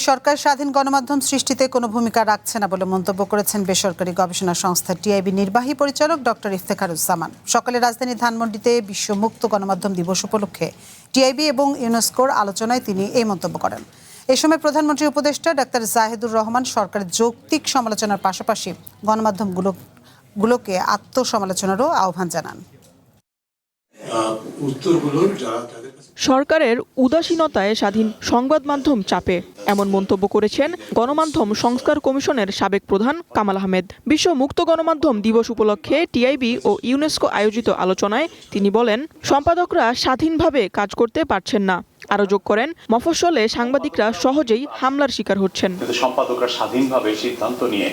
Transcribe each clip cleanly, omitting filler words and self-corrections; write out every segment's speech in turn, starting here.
সরকার স্বাধীন গণমাধ্যম সৃষ্টিতে কোনো ভূমিকা রাখছে না বলে মন্তব্য করেছেন বেসরকারি গবেষণা সংস্থা টিআইবি নির্বাহী পরিচালক ডক্টর ইফতেখারুজ্জামান। সকালে রাজধানী ধানমন্ডিতে বিশ্ব মুক্ত গণমাধ্যম দিবস উপলক্ষে টিআইবি এবং ইউনেস্কোর আলোচনায় তিনি এই মন্তব্য করেন। এ সময় প্রধানমন্ত্রী উপদেষ্টা ডাক্তার জাহেদুর রহমান সরকারের যৌক্তিক সমালোচনার পাশাপাশি গণমাধ্যমগুলোকে আত্মসমালোচনারও আহ্বান জানান। সরকারের উদাসীনতায় স্বাধীন সংবাদ মাধ্যম চাপে, এমন মন্তব্য করেছেন গণমাধ্যম সংস্কার কমিশনের সাবেক প্রধান কামাল আহমেদ। বিশ্ব মুক্ত গণমাধ্যম দিবস উপলক্ষে টিআইবি ও ইউনেস্কো আয়োজিত আলোচনায় তিনি বলেন, সম্পাদকরা স্বাধীনভাবে কাজ করতে পারছেন না। আরও যোগ করেন, মফস্বলে সাংবাদিকরা সহজেই হামলার শিকার হচ্ছেন। সম্পাদকরা স্বাধীনভাবে সিদ্ধান্ত নিয়ে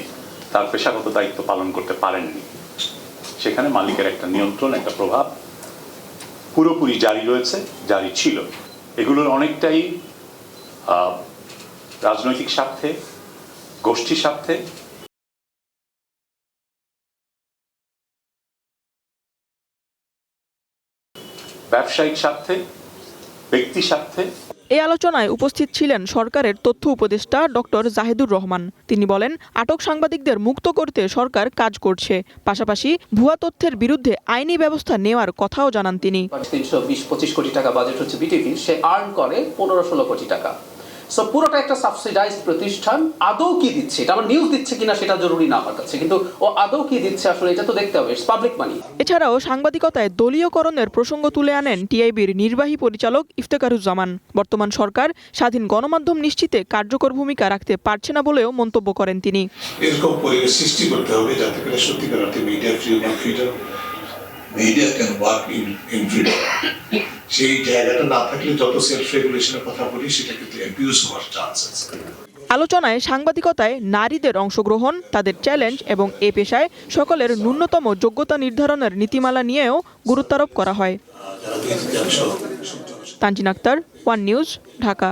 তার পেশাগত দায়িত্ব পালন করতে পারেননি। সেখানে মালিকের একটা নিয়ন্ত্রণ, একটা প্রভাব পুরোপুরি জারি রয়েছে, জারি ছিল। এগুলোর অনেকটাই রাজনৈতিক স্বার্থে, গোষ্ঠী স্বার্থে, ব্যবসায়িক স্বার্থে, ব্যক্তি স্বার্থে। এই আলোচনায় উপস্থিত ছিলেন সরকারের তথ্য উপদেষ্টা ডক্টর জাহেদুর রহমান। তিনি বলেন, আটক সাংবাদিকদের মুক্ত করতে সরকার কাজ করছে, পাশাপাশি ভুয়া তথ্যের বিরুদ্ধে আইনি ব্যবস্থা নেওয়ার কথাও জানান তিনি। 320-25 কোটি টাকা বাজেট হচ্ছে বিটিভি, সে আর্ন করে 15-16 কোটি টাকা। সো পুরোটা একটা সাবসিডাইজড প্রতিষ্ঠান। আদৌ কি দিচ্ছে, এটা আমার নিউজ দিচ্ছে কিনা সেটা জরুরি না আমার কাছে, কিন্তু ও আদৌ কি দিচ্ছে আসলে এটা তো দেখতে হবে। ইটস পাবলিক মানি। এছাড়াও সাংবাদিকতায় দলীয়করণের প্রসঙ্গ তুলে আনেন টিআইবির নির্বাহী পরিচালক ইফতেখারুজ্জামান। বর্তমান সরকার স্বাধীন গণমাধ্যম নিশ্চিতে কার্যকর ভূমিকা রাখতে পারছে না বলেও মন্তব্য করেন তিনি। এরকম পরিবেশ সৃষ্টি করতে হবে যাতে করে সত্যিকার অর্থে media freedom, media can work in freedom. সেই জায়গাটা না থাকলে যত সেলফ রেগুলেশনের কথা বলি সেটা কিন্তু অ্যাবিউজ হওয়ার চান্স আছে। আলোচনায় সাংবাদিকতায় নারীদের অংশগ্রহণ, তাদের চ্যালেঞ্জ এবং এ পেশায় সকলের ন্যূনতম যোগ্যতা নির্ধারণের নীতিমালা নিয়েও গুরুত্বারোপ করা হয়। Tanzin Akter, One News, Dhaka.